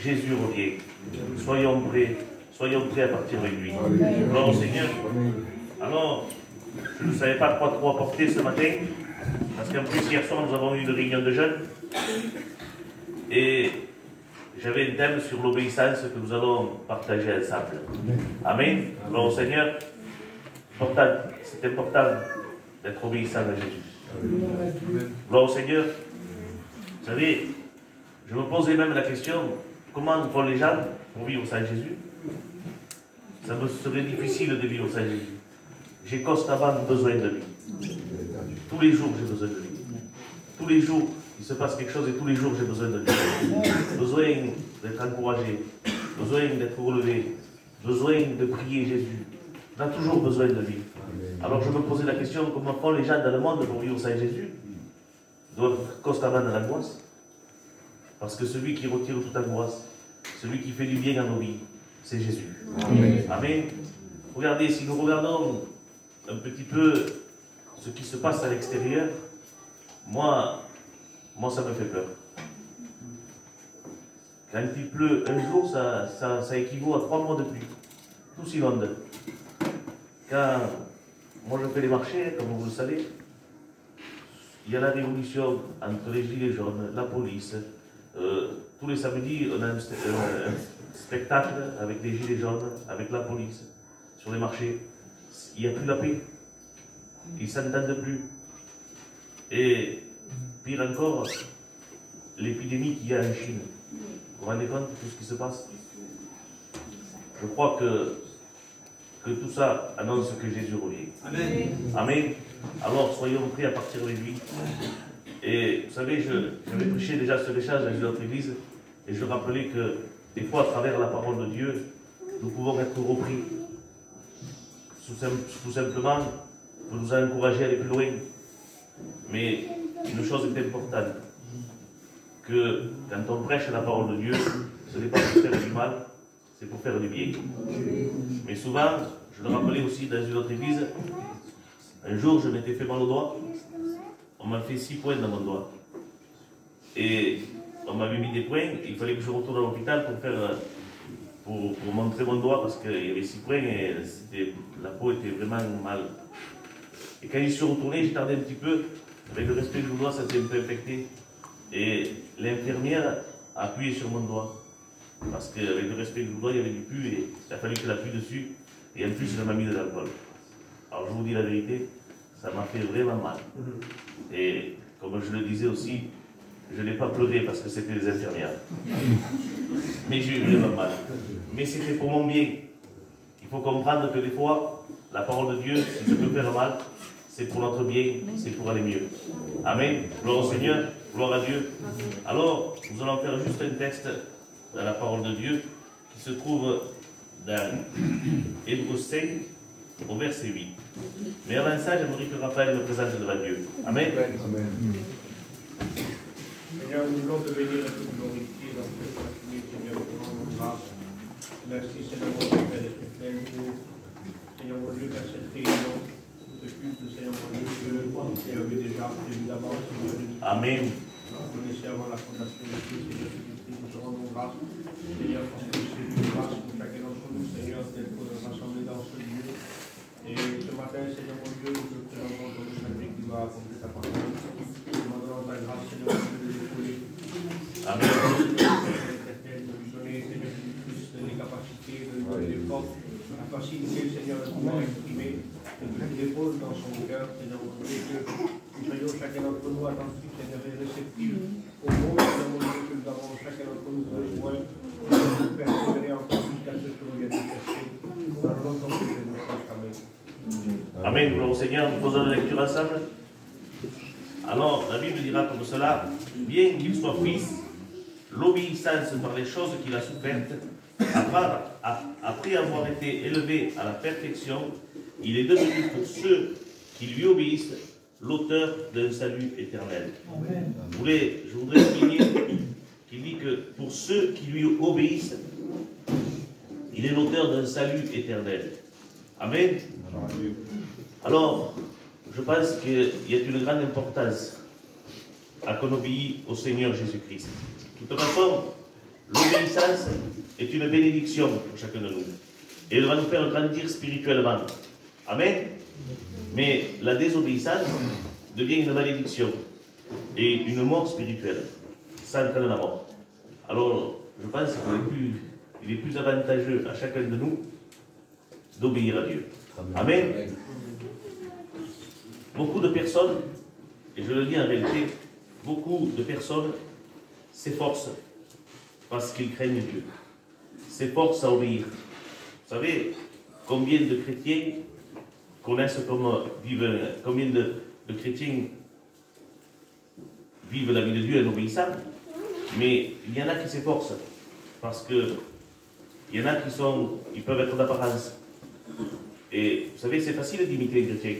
Jésus revient. Soyons prêts à partir avec lui. Gloire au Seigneur. Alors, je ne savais pas quoi trop apporter ce matin, parce qu'en plus, hier soir, nous avons eu une réunion de jeunes, et j'avais un thème sur l'obéissance que nous allons partager ensemble. Amen. Gloire au Seigneur. C'est important d'être obéissant à Jésus. Gloire au Seigneur. Vous savez, je me posais même la question, comment font les gens pour vivre sans Jésus? Ça me serait difficile de vivre sans Jésus. J'ai constamment besoin de lui. Tous les jours, j'ai besoin de lui. Tous les jours, il se passe quelque chose et tous les jours, j'ai besoin de lui. Besoin d'être encouragé, besoin d'être relevé, besoin de prier Jésus. On a toujours besoin de lui. Alors je me posais la question, comment font les gens dans le monde pour vivre sans Jésus? Ils doivent être constamment dans l'angoisse. Parce que celui qui retire toute angoisse, celui qui fait du bien à nos vies, c'est Jésus. Amen. Amen. Regardez, si nous regardons un petit peu ce qui se passe à l'extérieur, moi ça me fait peur. Quand il pleut un jour, ça équivaut à 3 mois de pluie. Tout s'inonde. Quand moi je fais les marchés, comme vous le savez, il y a la révolution entre les gilets jaunes, la police. Tous les samedis, on a un spectacle avec les gilets jaunes, avec la police, sur les marchés. Il n'y a plus la paix. Ils ne s'entendent plus. Et pire encore, l'épidémie qu'il y a en Chine. Vous vous rendez compte de tout ce qui se passe? Je crois que tout ça annonce que Jésus revient. Amen. Amen. Alors soyons prêts à partir avec lui. Et vous savez, j'avais prêché déjà ce message dans une autre église, et je rappelais que des fois, à travers la parole de Dieu, nous pouvons être repris. Tout simplement, pour nous encourager à aller plus loin. Mais une chose est importante, que quand on prêche la parole de Dieu, ce n'est pas pour faire du mal, c'est pour faire du bien. Mais souvent, je le rappelais aussi dans une autre église, un jour je m'étais fait mal au doigt, on m'a fait 6 points dans mon doigt. Et on m'avait mis des points, il fallait que je retourne à l'hôpital pour montrer mon doigt parce qu'il y avait 6 points et la peau était vraiment mal. Et quand j'y suis retourné, j'ai tardé un petit peu, avec le respect du doigt, ça s'est un peu infecté. Et l'infirmière a appuyé sur mon doigt. Parce qu'avec le respect du doigt, il y avait du pu et il a fallu qu'elle appuie dessus. Et en plus, elle m'a mis de l'alcool. Alors je vous dis la vérité, ça m'a fait vraiment mal. Et comme je le disais aussi, je n'ai pas pleuré parce que c'était des infirmières. Mais j'ai eu vraiment mal. Mais c'était pour mon bien. Il faut comprendre que des fois, la parole de Dieu, si ça peut faire mal, c'est pour notre bien, c'est pour aller mieux. Amen. Gloire au Seigneur, gloire à Dieu. Alors, nous allons faire juste un texte dans la parole de Dieu qui se trouve dans Hébreux 5, au verset 8. Mais avant ça, j'aimerais que Raphaël me présente devant Dieu. Amen. Amen. Seigneur, nous voulons te bénir et te glorifier dans cette matinée, Seigneur, pour rendre grâce. Merci, Seigneur, mon Dieu, Père éternel, pour, Seigneur, mon Dieu, qu'à cette réunion, ce culte, Seigneur, mon Dieu, que tu avais déjà prévu d'avance, Seigneur, de Amen. nous connaissez avant la fondation de Dieu, Seigneur, nous te rendons grâce, Seigneur, parce que c'est une grâce pour chacun d'entre nous, Seigneur, d'être rassemblés dans ce lieu. Et ce matin, Seigneur, mon Dieu, nous te présentons ton salut qui va accomplir ta parole. Nous demandons ta grâce, Seigneur, mon Dieu, de l'épauler. Amen. De lui donner, Seigneur, les capacités, de lui donner les forces, la facilité, Seigneur, de pouvoir exprimer, de nous l'épaule dans son cœur, Seigneur, mon Dieu, que nous soyons chacun d'entre nous attentifs, Seigneur, et réceptifs au mot, Seigneur, mon Dieu, que nous avons chacun d'entre nous besoin de persévérer encore jusqu'à ce que nous viennent chercher. Dans le nom de Jésus, Amen. Amen. Gloire au Seigneur. Nous faisons la lecture ensemble. Alors, la Bible dira comme cela, bien qu'il soit fils, l'obéissance par les choses qu'il a souffertes, après avoir été élevé à la perfection, il est devenu pour ceux qui lui obéissent l'auteur d'un salut éternel. Amen. Je voudrais souligner qu'il dit que pour ceux qui lui obéissent, il est l'auteur d'un salut éternel. Amen. Alors, je pense qu'il y a une grande importance à qu'on obéisse au Seigneur Jésus-Christ. De toute façon, L'obéissance est une bénédiction pour chacun de nous. Et elle va nous faire grandir spirituellement. Amen. Mais la désobéissance devient une malédiction et une mort spirituelle. Ça entraîne la mort. Alors, je pense qu'il est plus avantageux à chacun de nous d'obéir à Dieu. Amen. Beaucoup de personnes, et je le dis en réalité, beaucoup de personnes s'efforcent parce qu'ils craignent Dieu. S'efforcent à obéir. Vous savez, combien de chrétiens connaissent combien de chrétiens vivent la vie de Dieu en obéissant, mais il y en a qui s'efforcent parce que il y en a qui peuvent être d'apparence. Et vous savez, c'est facile d'imiter un chrétien.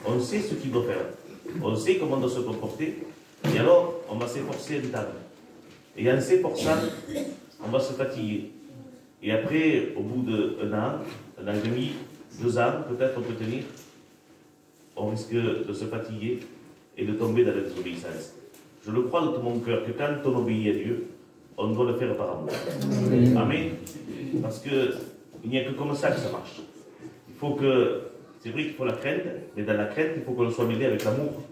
On sait ce qu'il doit faire. On sait comment on doit se comporter. Et alors, on va s'efforcer un temps. Et en s'efforçant, on va se fatiguer. Et après, au bout d'un an et demi, 2 ans, peut-être on peut tenir, on risque de se fatiguer et de tomber dans la désobéissance. Je le crois de tout mon cœur que quand on obéit à Dieu, on doit le faire par amour. Amen. Parce qu'il n'y a que comme ça que ça marche. Il faut que, c'est vrai qu'il faut la crainte, mais dans la crainte, il faut qu'on soit mêlé avec l'amour.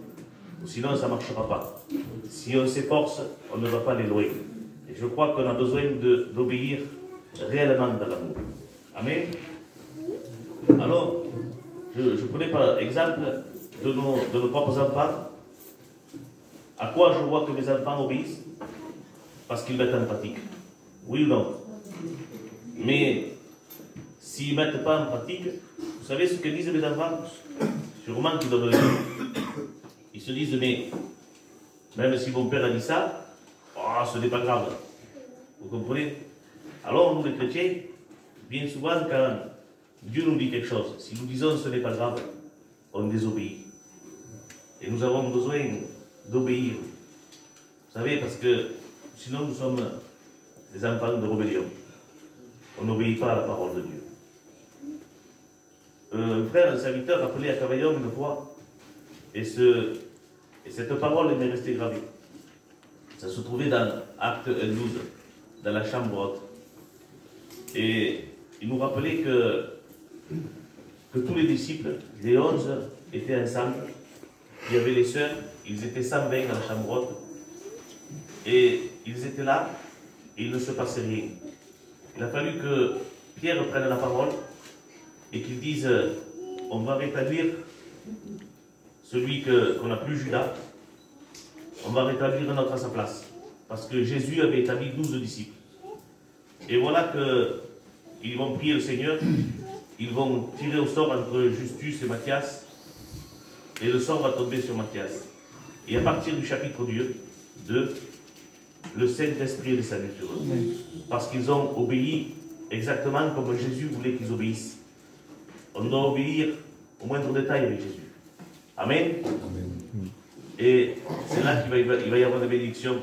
Sinon, ça ne marchera pas. Si on s'efforce, on ne va pas aller loin. Et je crois qu'on a besoin d'obéir réellement dans l'amour. Amen. Alors, je prenais par exemple de nos propres enfants. À quoi je vois que mes enfants obéissent? Parce qu'ils mettent en pratique. Oui ou non? Mais s'ils ne mettent pas en pratique, vous savez ce que disent mes enfants? Sûrement qu'ils doivent le dire. Ils se disent, mais même si mon père a dit ça, oh, ce n'est pas grave. Vous comprenez? Alors, nous les chrétiens, bien souvent, quand Dieu nous dit quelque chose, si nous disons ce n'est pas grave, on désobéit. Et nous avons besoin d'obéir. Vous savez, parce que sinon nous sommes des enfants de rébellion. On n'obéit pas à la parole de Dieu. Un frère, un serviteur, appelé à Cavaillon une fois, et cette parole m'est restée gravée. Ça se trouvait dans Acte 12, dans la chambre haute. Et il nous rappelait que tous les disciples, les 11, étaient ensemble. Il y avait les sœurs, ils étaient 120 dans la chambre haute. Et ils étaient là, et il ne se passait rien. Il a fallu que Pierre prenne la parole et qu'il dise, on va rétablir celui qu'on n'appelle Judas, on va rétablir un autre à sa place. Parce que Jésus avait établi 12 disciples. Et voilà qu'ils vont prier le Seigneur, ils vont tirer au sort entre Justus et Matthias, et le sort va tomber sur Matthias. Et à partir du chapitre 2, le Saint-Esprit est descendu sur eux. Parce qu'ils ont obéi exactement comme Jésus voulait qu'ils obéissent. On doit obéir au moindre détail avec Jésus. Amen. Amen. Et c'est là qu'il va y avoir des bénédictions.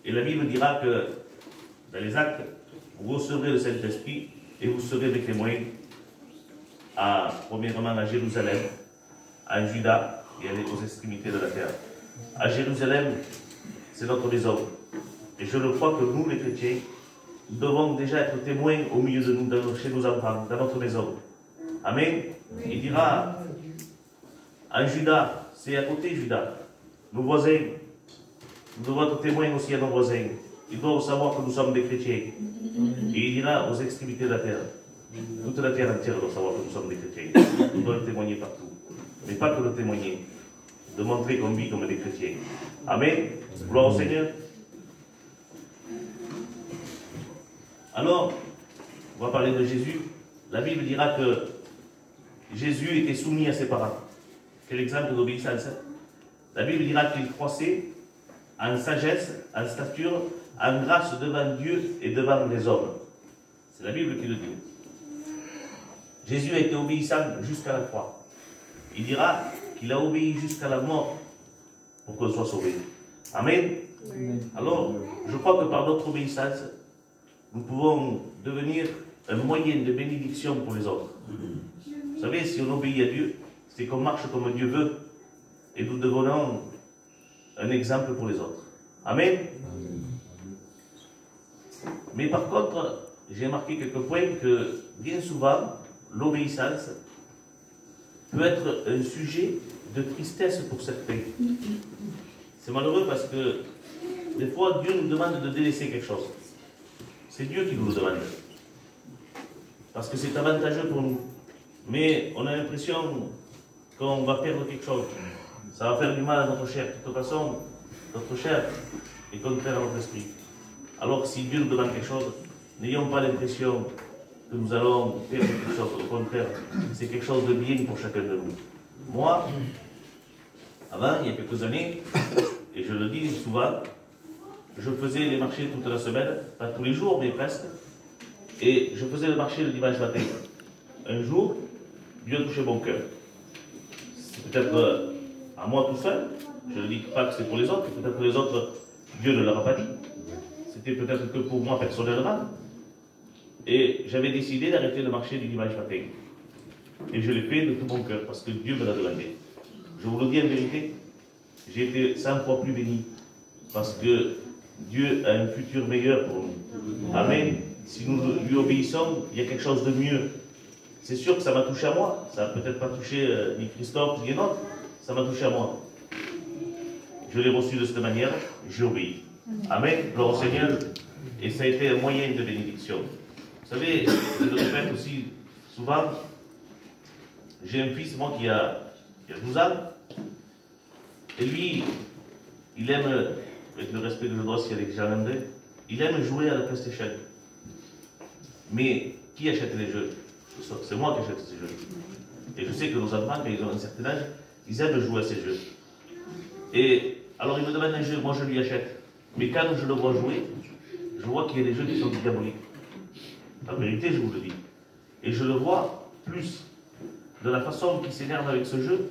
Et la Bible dira que dans les actes, vous recevrez le Saint-Esprit et vous serez des témoins premièrement à Jérusalem, à Juda et aux extrémités de la terre. À Jérusalem, c'est notre maison. Et je le crois que nous, les chrétiens, nous devons déjà être témoins au milieu de nous, chez nos enfants, dans notre maison. Amen. Il dira, en Juda, c'est à côté Juda, nos voisins, nous devons être témoins aussi à nos voisins. Ils doivent savoir que nous sommes des chrétiens. Et il dira aux extrémités de la terre, toute la terre entière doit savoir que nous sommes des chrétiens. Nous devons le témoigner partout. Mais pas que le témoigner, de montrer qu'on vit comme des chrétiens. Amen. Gloire au Seigneur. Alors, on va parler de Jésus. La Bible dira que Jésus était soumis à ses parents. Quel exemple d'obéissance. La Bible dira qu'il croissait en sagesse, en stature, en grâce devant Dieu et devant les hommes. C'est la Bible qui le dit. Jésus a été obéissant jusqu'à la croix. Il dira qu'il a obéi jusqu'à la mort pour qu'on soit sauvé. Amen. Amen. Alors, je crois que par notre obéissance, nous pouvons devenir un moyen de bénédiction pour les autres. Vous savez, si on obéit à Dieu, c'est qu'on marche comme Dieu veut et nous devenons un exemple pour les autres. Amen. Amen. Mais par contre, j'ai marqué quelques points que bien souvent, l'obéissance peut être un sujet de tristesse pour certains. C'est malheureux parce que des fois, Dieu nous demande de délaisser quelque chose. C'est Dieu qui nous le demande. Parce que c'est avantageux pour nous. Mais on a l'impression qu'on va perdre quelque chose. Ça va faire du mal à notre chair. De toute façon, notre chair est contraire à notre esprit. Alors si Dieu nous demande quelque chose, n'ayons pas l'impression que nous allons perdre quelque chose. Au contraire, c'est quelque chose de bien pour chacun de nous. Moi, avant, il y a quelques années, et je le dis souvent, je faisais les marchés toute la semaine, pas tous les jours, mais presque. Et je faisais le marché le dimanche matin. Un jour, Dieu a touché mon cœur. C'est peut-être à moi tout seul. Je ne dis pas que c'est pour les autres. Peut-être que les autres, Dieu ne leur a pas dit. C'était peut-être que pour moi personnellement. Et j'avais décidé d'arrêter le marché du dimanche matin. Et je l'ai fait de tout mon cœur, parce que Dieu me l'a demandé. Je vous le dis en vérité, j'ai été 100 fois plus béni. Parce que Dieu a un futur meilleur pour nous. Amen. Si nous lui obéissons, il y a quelque chose de mieux. C'est sûr que ça m'a touché à moi. Ça n'a peut-être pas touché ni Christophe ni un autre. Ça m'a touché à moi. Je l'ai reçu de cette manière, j'ai obéi. Amen. Gloire au Seigneur. Et ça a été un moyen de bénédiction. Vous savez, je le répète aussi souvent, j'ai un fils, moi, qui a 12 ans. Et lui, il aime, avec le respect que je dois aussi avec Jean-André, il aime jouer à la PlayStation. Mais qui achète les jeux? C'est moi qui achète ces jeux. Et je sais que nos enfants, quand ils ont un certain âge, ils aiment jouer à ces jeux. Et alors il me demande un jeu, moi je lui achète. Mais quand je le vois jouer, je vois qu'il y a des jeux qui sont diaboliques. La vérité, je vous le dis. Et je le vois plus de la façon qu'il s'énerve avec ce jeu.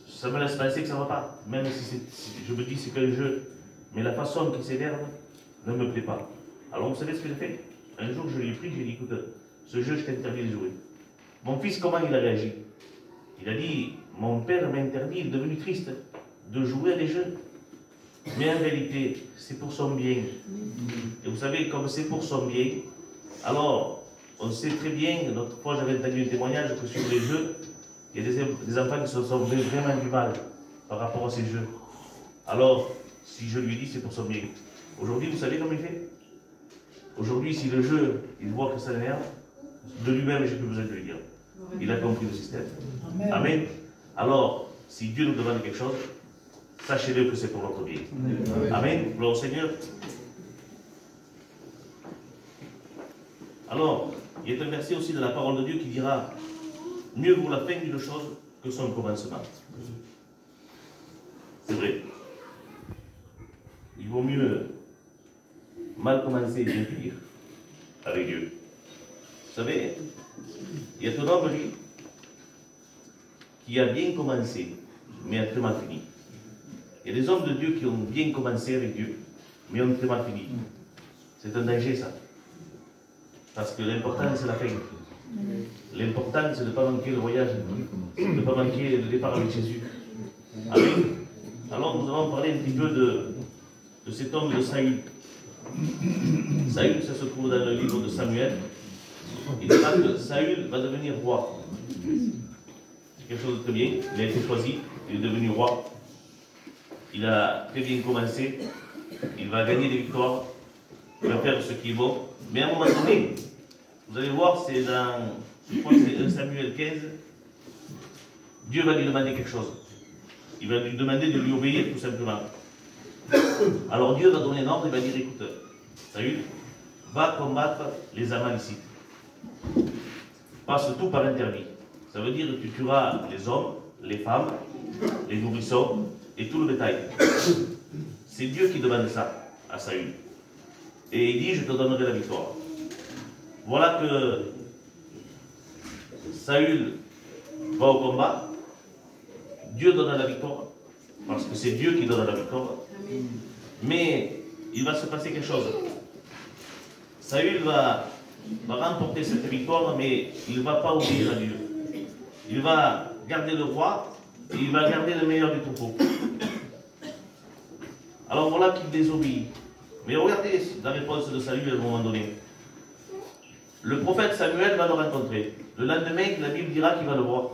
Ça me laisse penser que ça ne va pas. Même si je me dis que c'est qu'un jeu. Mais la façon qu'il s'énerve ne me plaît pas. Alors vous savez ce que j'ai fait? Un jour, je lui ai pris, j'ai dit, écoute, ce jeu, je t'interdis de jouer. Mon fils, comment il a réagi? Il a dit, mon père m'interdit, il est devenu triste de jouer à des jeux. Mais en réalité, c'est pour son bien. Et vous savez, comme c'est pour son bien, alors, on sait très bien, l'autre fois j'avais entendu un témoignage que sur les jeux, il y a des enfants qui se sont vraiment du mal par rapport à ces jeux. Alors, si je lui dis, c'est pour son bien. Aujourd'hui, vous savez comment il fait? Aujourd'hui, si le jeu, il voit que ça l'énerve, de lui-même, je n'ai plus besoin de lui dire. Il a compris le système. Amen. Amen. Alors, si Dieu nous demande quelque chose, sachez-le que c'est pour notre bien. Amen. Amen. Gloire au Seigneur. Alors, il y a un verset aussi de la parole de Dieu qui dira « Mieux vaut la fin d'une chose que son commencement ». C'est vrai. Il vaut mieux mal commencer et bien finir avec Dieu. Vous savez, il y a un homme, lui, qui a bien commencé, mais a très mal fini. Il y a des hommes de Dieu qui ont bien commencé avec Dieu, mais ont très mal fini. C'est un danger, ça. Parce que l'important, c'est la fin. L'important, c'est de ne pas manquer le voyage, de ne pas manquer le départ avec Jésus. Amen. Alors, nous allons parler un petit peu de cet homme de Saül. Saül, ça se trouve dans le livre de Samuel. Il dira que Saül va devenir roi. C'est quelque chose de très bien. Il a été choisi, il est devenu roi. Il a très bien commencé. Il va gagner des victoires. Il va faire ce qu'il vaut. Mais à un moment donné, vous allez voir, c'est dans, je crois que c'est 1 Samuel 15, Dieu va lui demander quelque chose. Il va lui demander de lui obéir tout simplement. Alors Dieu va donner un ordre, il va dire, écoute, Saül, va combattre les Amalécites. Passe tout par interdit. Ça veut dire que tu tueras les hommes, les femmes, les nourrissons et tout le bétail. C'est Dieu qui demande ça à Saül. Et il dit, je te donnerai la victoire. Voilà que Saül va au combat. Dieu donne la victoire. Parce que c'est Dieu qui donne la victoire. Mais il va se passer quelque chose. Saül va remporter cette victoire, mais il ne va pas obéir à Dieu. Il va garder le roi et il va garder le meilleur du troupeau. Alors voilà qu'il désobéit. Mais regardez la réponse de Saül à un moment donné. Le prophète Samuel va le rencontrer. Le lendemain, la Bible dira qu'il va le voir.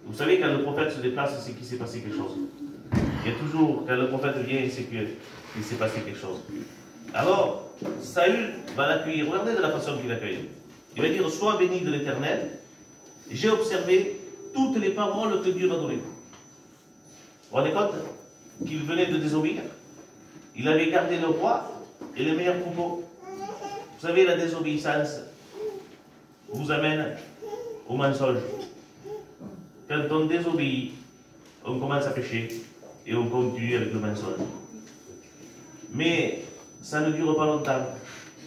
Vous savez, quand le prophète se déplace, c'est qu'il s'est passé quelque chose. Il y a toujours, quand le prophète vient, c'est qu'il s'est passé quelque chose. Alors, Saül va l'accueillir. Regardez de la façon qu'il l'accueille. Il va dire, sois béni de l'Éternel. J'ai observé toutes les paroles que Dieu m'a données. Vous vous rendez compte qu'il venait de désobéir? Il avait gardé le roi et les meilleurs propos. Vous savez, la désobéissance vous amène au mensonge. Quand on désobéit, on commence à pécher et on continue avec le mensonge. Mais ça ne dure pas longtemps,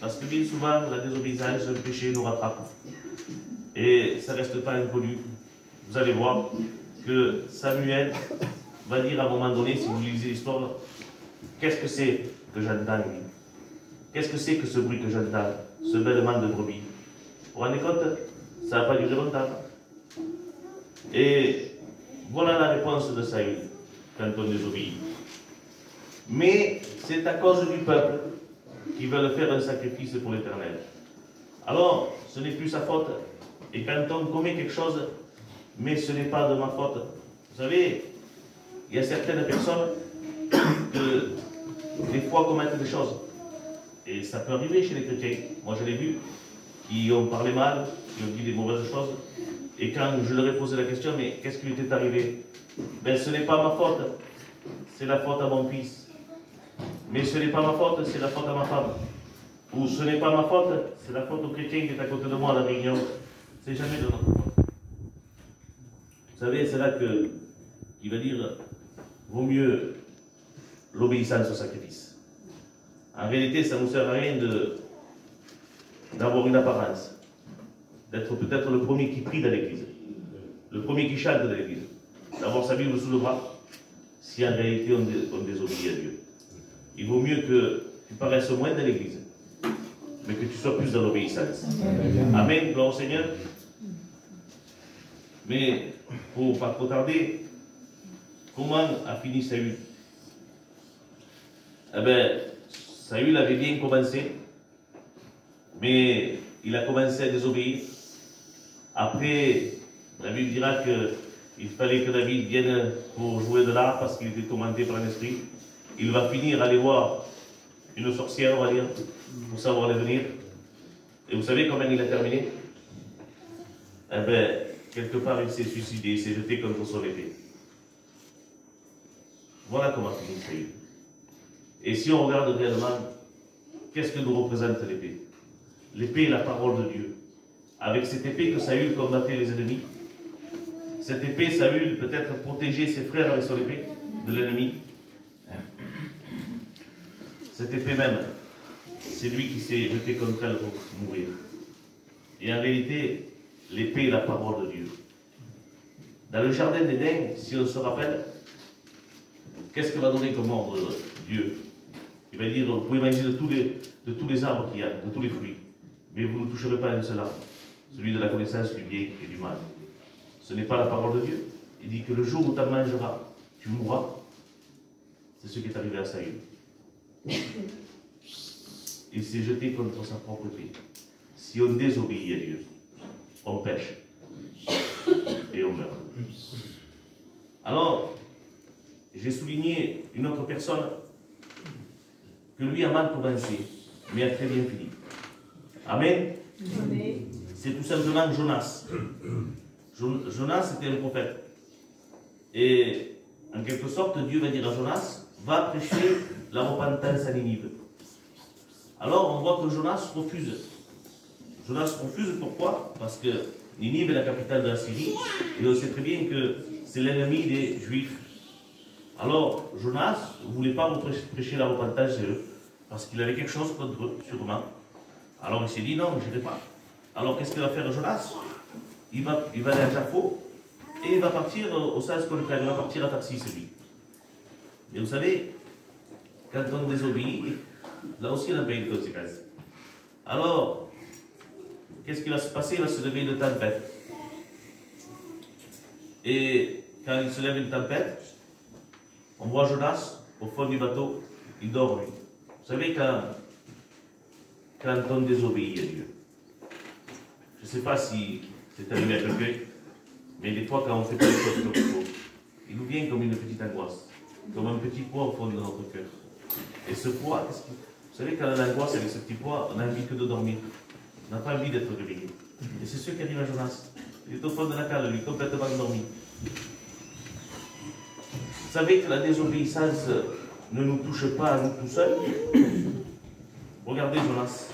parce que bien souvent, la désobéissance, le péché nous rattrape. Et ça ne reste pas inconnu. Vous allez voir que Samuel va dire à un moment donné, si vous lisez l'histoire, qu'est-ce que c'est que j'entends, lui? Qu'est-ce que c'est que ce bruit que j'entends, ce bêlement de brebis? Vous vous rendez compte? Ça n'a pas duré longtemps. Et voilà la réponse de Saül quand on désobéit. Mais c'est à cause du peuple qui veut faire un sacrifice pour l'Éternel. Alors, ce n'est plus sa faute. Et quand on commet quelque chose, mais ce n'est pas de ma faute. Vous savez, il y a certaines personnes qui, des fois, commettent des choses. Et ça peut arriver chez les chrétiens. Moi, je l'ai vu, qui ont parlé mal, qui ont dit des mauvaises choses. Et quand je leur ai posé la question, mais qu'est-ce qui lui était arrivé? Ben, ce n'est pas ma faute. C'est la faute à mon fils. Mais ce n'est pas ma faute, c'est la faute à ma femme. Ou ce n'est pas ma faute, c'est la faute au chrétien qui est à côté de moi à la réunion. C'est jamais de notre faute. Vous savez, c'est là qu'il va dire, vaut mieux l'obéissance au sacrifice. En réalité, ça ne nous sert à rien d'avoir une apparence, d'être peut-être le premier qui prie dans l'église, le premier qui chante dans l'église, d'avoir sa Bible sous le bras, si en réalité on désobéit à Dieu. Il vaut mieux que tu paraisses moins dans l'église, mais que tu sois plus dans l'obéissance. Amen, gloire au Seigneur. Mais, pour ne pas trop tarder, comment a fini Saül? Eh bien, Saül avait bien commencé, mais il a commencé à désobéir. Après, la Bible dira qu'il fallait que David vienne pour jouer de l'art parce qu'il était tourmenté par un esprit. Il va finir à aller voir une sorcière, on va dire, pour savoir les venir. Et vous savez comment il a terminé? Eh bien, quelque part, il s'est suicidé, il s'est jeté contre son épée. Voilà comment finit Saül. Et si on regarde réellement, qu'est-ce que nous représente l'épée? L'épée est la parole de Dieu. Avec cette épée que Saül combattait les ennemis, cette épée, Saül peut-être protégeait ses frères avec son épée de l'ennemi. Cette épée même, c'est lui qui s'est jeté contre elle pour mourir. Et en réalité, l'épée est la parole de Dieu. Dans le jardin d'Éden, si on se rappelle, qu'est-ce que va donner comme ordre Dieu? Il va dire, vous pouvez manger de tous les arbres qu'il y a, de tous les fruits, mais vous ne toucherez pas à un seul arbre, celui de la connaissance du bien et du mal. Ce n'est pas la parole de Dieu. Il dit que le jour où tu en mangeras, tu mourras. C'est ce qui est arrivé à Saül. Il s'est jeté contre sa propre épée. Si on désobéit à Dieu, on pêche et on meurt. Alors, j'ai souligné une autre personne que lui a mal commencé, mais a très bien fini. Amen. C'est tout simplement Jonas. Jonas était un prophète. Et en quelque sorte, Dieu va dire à Jonas, va prêcher la repentance à Ninive. Alors on voit que Jonas refuse. Jonas refuse pourquoi? Parce que Ninive est la capitale de la Syrie, et on sait très bien que c'est l'ennemi des Juifs. Alors Jonas ne voulait pas prêcher la repentance chez eux, parce qu'il avait quelque chose contre eux, sûrement. Alors il s'est dit non, je n'irai pas. Alors qu'est-ce qu'il va faire Jonas? Il va aller à Jaffo, et il va partir au sens contraire, il va partir à Tarsis, lui. Et vous savez, quand on désobéit, là aussi on a payé une conséquence. Alors, qu'est-ce qui va se passer? Il va se lever une tempête. Et quand il se lève une tempête, on voit Jonas au fond du bateau, il dort lui. Vous savez, quand on désobéit à Dieu, je ne sais pas si c'est arrivé à quelqu'un, mais des fois, quand on ne fait pas les choses comme il faut, il nous vient comme une petite angoisse, comme un petit poids au fond de notre cœur. Et ce poids, vous savez, quand on a l'angoisse avec ce petit poids, on n'a envie que de dormir. On n'a pas envie d'être réveillé. Et c'est ce qui arrive à Jonas. Il est au fond de la cale, lui, complètement endormi. Vous savez que la désobéissance ne nous touche pas à nous tout seuls. Regardez Jonas.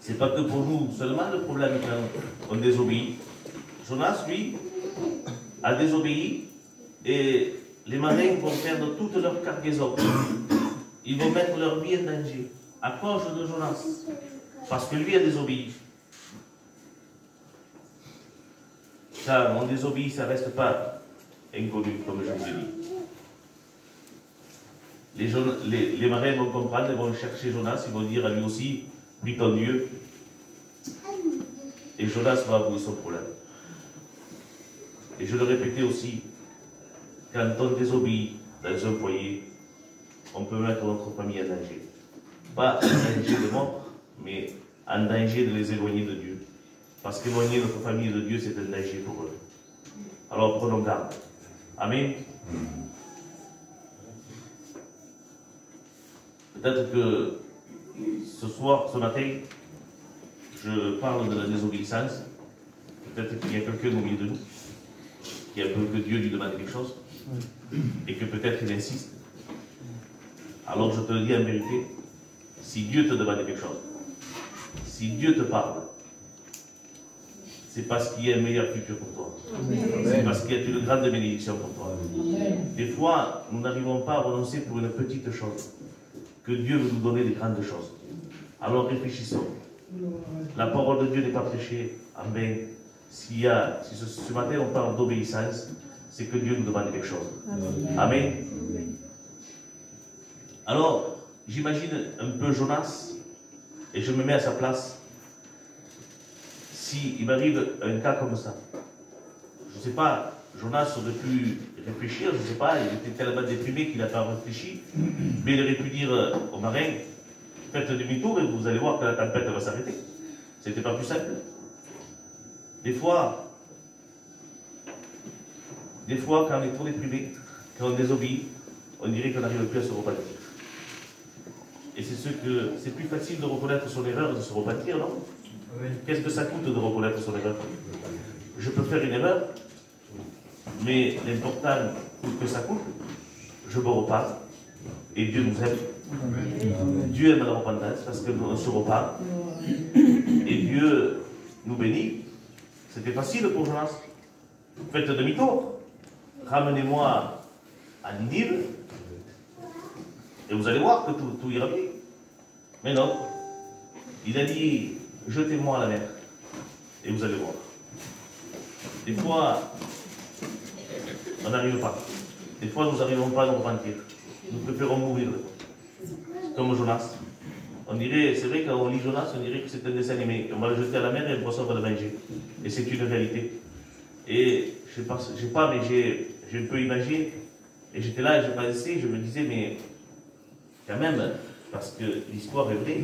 C'est pas que pour nous seulement le problème quand on désobéit. Jonas, lui, a désobéi et les marins vont perdre toute leur cargaison. Ils vont mettre leur vie en danger à cause de Jonas. Parce que lui a désobéi. Quand on désobéit, ça ne reste pas inconnu, comme je vous ai dit. Les marins vont comprendre, ils vont chercher Jonas, ils vont dire à lui aussi, prie ton Dieu. Et Jonas va avouer son problème. Et je le répétais aussi, quand on désobéit dans un foyer, on peut mettre notre famille en danger. Pas en danger de mort, mais en danger de les éloigner de Dieu. Parce qu'éloigner notre famille de Dieu, c'est un danger pour eux. Alors prenons garde. Amen. Peut-être que ce soir, ce matin, je parle de la désobéissance. Peut-être qu'il y a quelqu'un au milieu de nous qui a peur que Dieu lui demande quelque chose et que peut-être il insiste. Alors je te le dis en vérité, si Dieu te demande quelque chose, si Dieu te parle, c'est parce qu'il y a un meilleur futur pour toi. C'est parce qu'il y a une grande bénédiction pour toi. Des fois, nous n'arrivons pas à renoncer pour une petite chose. Que Dieu veut nous donner des grandes choses. Alors réfléchissons. La parole de Dieu n'est pas prêchée en vain. Si ce matin on parle d'obéissance, c'est que Dieu nous demande quelque chose. Amen. Alors, j'imagine un peu Jonas, et je me mets à sa place. S'il m'arrive un cas comme ça, je ne sais pas, Jonas aurait pu réfléchir, je ne sais pas, il était tellement déprimé qu'il n'a pas réfléchi, mais il aurait pu dire aux marins, faites demi-tour et vous allez voir que la tempête va s'arrêter. C'était pas plus simple. Des fois, quand on est trop déprimé, quand on désobéit, on dirait qu'on n'arrive plus à se repentir. Et c'est plus facile de reconnaître son erreur et de se repentir, non? Qu'est-ce que ça coûte de reconnaître son erreur? Je peux faire une erreur, mais l'important que ça coûte, je me repars et Dieu nous aime. Dieu aime la repentance parce qu'on se repart et Dieu nous bénit. C'était facile pour Jonas. Faites demi-tour, ramenez-moi à Ninive et vous allez voir que tout ira bien. Mais non, il a dit jetez-moi à la mer et vous allez voir. Des fois, on n'arrive pas. Des fois, nous n'arrivons pas à nous repentir. Nous préférons mourir. Comme Jonas. On dirait, c'est vrai, quand on lit Jonas, on dirait que c'est un dessin animé. On va le jeter à la mer et le poisson va le manger. Et c'est une réalité. Et je sais pas, mais j'ai un peu imagé. Et j'étais là et je pensais, je me disais, mais quand même, parce que l'histoire est vraie,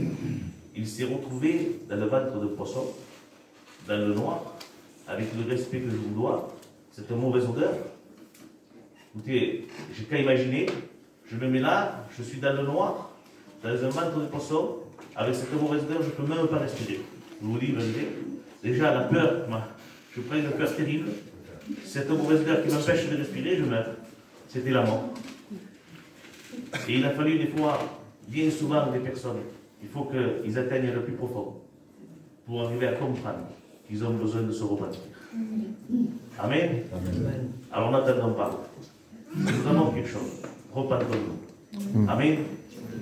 il s'est retrouvé dans le ventre de poisson, dans le noir, avec le respect que je vous dois, cette mauvaise odeur. Écoutez, j'ai qu'à imaginer, je me mets là, je suis dans le noir, dans un ventre de poisson, avec cette mauvaise odeur, je ne peux même pas respirer. Je vous dis, déjà la peur, je prends une peur terrible, cette mauvaise odeur qui m'empêche de respirer, je meurs. C'était la mort. Et il a fallu des fois, bien souvent, des personnes, il faut qu'ils atteignent le plus profond pour arriver à comprendre qu'ils ont besoin de se repentir. Amen. Amen. Alors n'attendons pas. Nous avons quelque chose. Repentons-nous. Amen.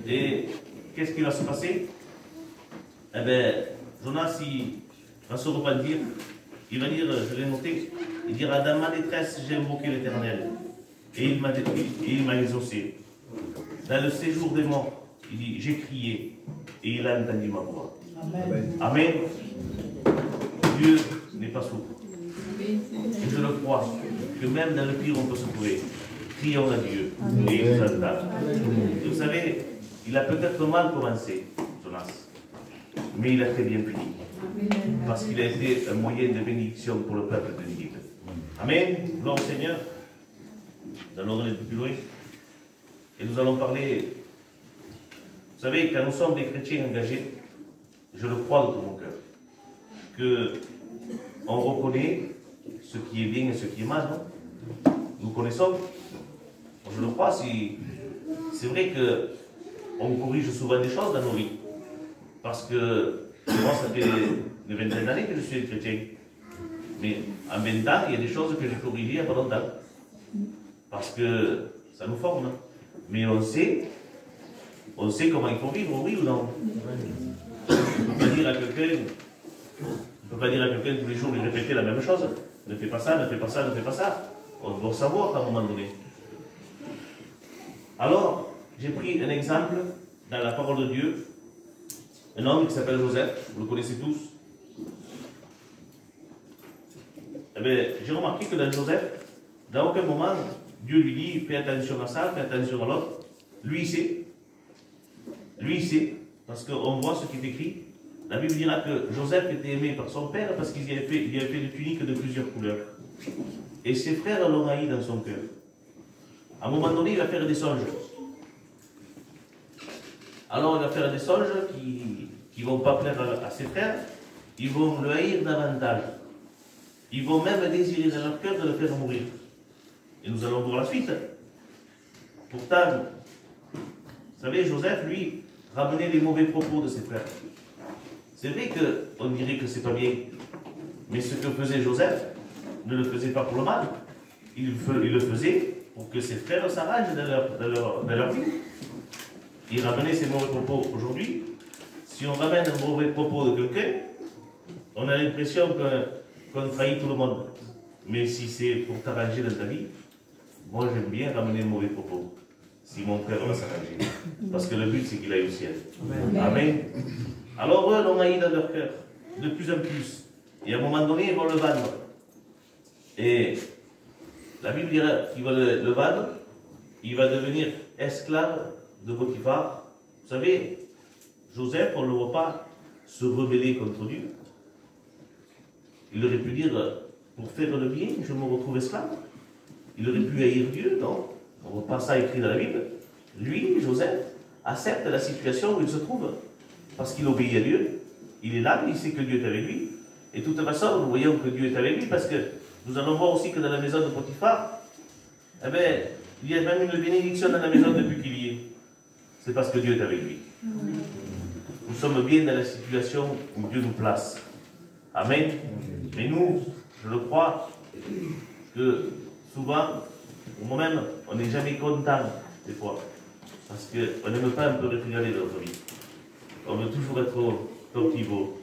Et qu'est-ce qui va se passer? Eh bien, Jonas, il va se repentir. Il va dire, je l'ai noté, il dira, dans ma détresse, j'ai invoqué l'Éternel. Et il m'a exaucé. Dans le séjour des morts, il dit, j'ai crié et il a entendu ma voix. Amen. Amen. Dieu n'est pas sourd. Et je le crois, que même dans le pire, on peut se trouver. Crions à Dieu et il nous entend. Vous savez, il a peut-être mal commencé, Jonas, mais il a très bien fini. Parce qu'il a été un moyen de bénédiction pour le peuple de Ninive. Amen. Gloire au Seigneur. Nous allons aller plus loin. Et nous allons parler. Vous savez, quand nous sommes des chrétiens engagés, je le crois de tout mon cœur, qu'on reconnaît ce qui est bien et ce qui est mal. Non? Nous connaissons. Je le crois. C'est vrai qu'on corrige souvent des choses dans nos vies. Parce que moi, ça fait une vingtaine d'années que je suis chrétien. Mais en 20 ans, il y a des choses que j'ai corrigées il n'y a pas longtemps. Parce que ça nous forme. Mais on sait comment il faut vivre, oui ou non. On ne peut pas dire à quelqu'un tous les jours lui répéter la même chose. Ne fais pas ça, ne fais pas ça, ne fais pas ça. On doit savoir à un moment donné. Alors, j'ai pris un exemple dans la parole de Dieu. Un homme qui s'appelle Joseph, vous le connaissez tous. Eh bien, j'ai remarqué que dans Joseph, dans aucun moment, Dieu lui dit, fais attention à ça, fais attention à l'autre. Lui, il sait. Lui, il sait. Parce qu'on voit ce qui est écrit. La Bible dira que Joseph était aimé par son père parce qu'il avait fait des tuniques de plusieurs couleurs. Et ses frères l'ont haï dans son cœur. À un moment donné, il va faire des songes. Alors, il va faire des songes qui ne vont pas plaire à ses frères. Ils vont le haïr davantage. Ils vont même désirer dans leur cœur de le faire mourir. Et nous allons voir la suite. Pourtant, vous savez, Joseph, lui, ramenait les mauvais propos de ses frères. C'est vrai qu'on dirait que c'est pas bien. Mais ce que faisait Joseph ne le faisait pas pour le mal. Il le faisait pour que ses frères s'arrangent dans leur vie. Il ramenait ses mauvais propos. Aujourd'hui, si on ramène un mauvais propos de quelqu'un, on a l'impression qu'on trahit tout le monde. Mais si c'est pour t'arranger dans ta vie, moi j'aime bien ramener un mauvais propos. Si mon frère va s'arranger. Parce que le but c'est qu'il aille au ciel. Amen. Amen. Alors eux l'ont haï dans leur cœur, de plus en plus. Et à un moment donné, ils vont le vendre. Et la Bible dira qu'il va le vendre, il va devenir esclave de Potiphar. Vous savez, Joseph, on ne le voit pas se rebeller contre Dieu. Il aurait pu dire, pour faire le bien, je me retrouve esclave. Il aurait pu haïr Dieu, non? On ne voit pas ça écrit dans la Bible. Lui, Joseph, accepte la situation où il se trouve. Parce qu'il obéit à Dieu. Il est là, il sait que Dieu est avec lui. Et de toute façon, nous voyons que Dieu est avec lui parce que nous allons voir aussi que dans la maison de Potiphar, eh bien, il y a même une bénédiction dans la maison depuis qu'il y est. C'est parce que Dieu est avec lui. Nous sommes bien dans la situation où Dieu nous place. Amen. Mais nous, je le crois, que souvent, moi-même, on n'est jamais content, des fois. Parce qu'on n'aime pas un peu réfléchir dans notre vie. On veut toujours être au top niveau.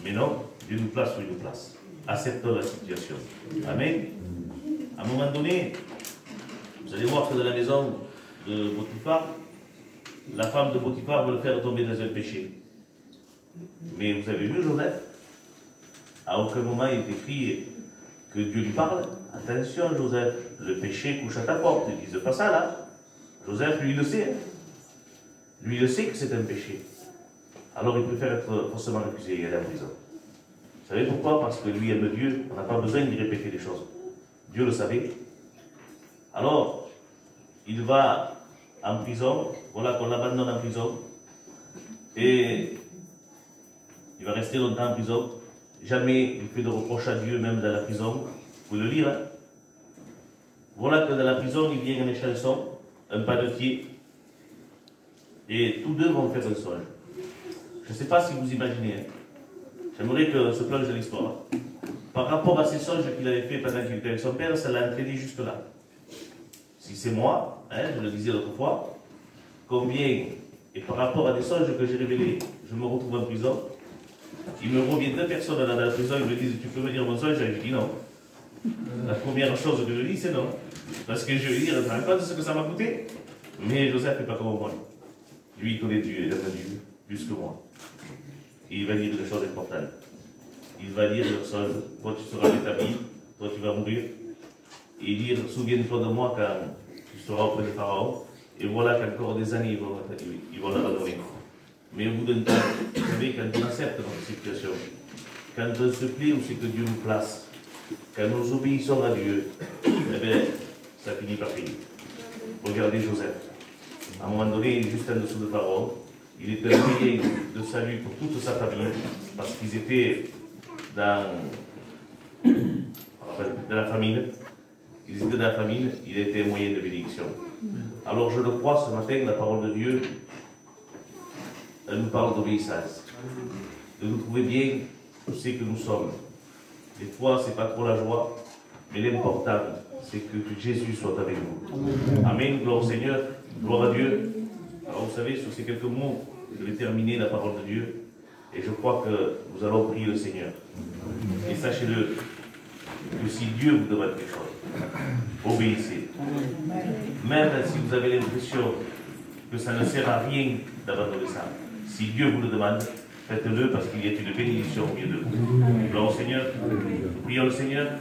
Mais non, Dieu nous place où il nous place. Acceptons la situation. Amen. À un moment donné, vous allez voir que dans la maison de Potiphar, la femme de Potiphar veut le faire tomber dans un péché. Mais vous avez vu Joseph? À aucun moment il est écrit que Dieu lui parle. Attention Joseph, le péché couche à ta porte. Ils disent pas ça là. Joseph, lui, il le sait. Lui, il le sait que c'est un péché. Alors il préfère être forcément accusé et aller en prison. Vous savez pourquoi? Parce que lui aime Dieu. On n'a pas besoin d'y répéter les choses. Dieu le savait. Alors, il va en prison. Voilà qu'on l'abandonne en prison. Et il va rester longtemps en prison. Jamais il fait de reproches à Dieu, même dans la prison. Vous pouvez le lire. Hein? Voilà que dans la prison, il vient un échanson, un panetier. Et tous deux vont faire un songe. Je ne sais pas si vous imaginez. Hein? J'aimerais que se plonge dans l'histoire. Par rapport à ces songes qu'il avait fait pendant qu'il était avec son père, ça l'a entraîné jusque là. Si c'est moi, hein, je le disais l'autre fois, combien, et par rapport à des songes que j'ai révélés, je me retrouve en prison, il me revient 2 personnes dans la prison, ils me disent, tu peux me dire mon songe? Je dis non. La première chose que je dis, c'est non. Parce que je vais dire, tu te rends compte de ce que ça m'a coûté? Mais Joseph n'est pas comme moi. Lui, il connaît Dieu, il aime Dieu, plus que moi. Et il va dire des choses importantes. Il va dire le songe, toi tu seras rétabli, toi tu vas mourir. Et dire, souviens-toi de moi quand tu seras auprès de Pharaon, Et voilà qu'encore des années, ils vont leur donner. Mais au bout d'un temps, vous savez, quand on accepte notre situation, quand on se plaît où c'est que Dieu nous place, quand nous obéissons à Dieu, eh bien, ça finit par finir. Regardez Joseph. À un moment donné, juste en dessous de parole, il était un moyen de salut pour toute sa famille, parce qu'ils étaient dans la famine. Ils étaient dans la famine, il était un moyen de bénédiction. Alors je le crois, ce matin, la parole de Dieu, elle nous parle d'obéissance. De nous trouver bien où c'est que nous sommes. Des fois, ce n'est pas trop la joie, mais l'important, c'est que Jésus soit avec nous. Amen, gloire au Seigneur, gloire à Dieu. Alors vous savez, sur ces quelques mots, je vais terminer la parole de Dieu. Et je crois que nous allons prier le Seigneur. Et sachez-le, que si Dieu vous demande quelque chose, obéissez. Même si vous avez l'impression que ça ne sert à rien d'abandonner ça. Si Dieu vous le demande, faites-le parce qu'il y a une bénédiction au milieu de vous. Gloire au Seigneur. Nous prions le Seigneur.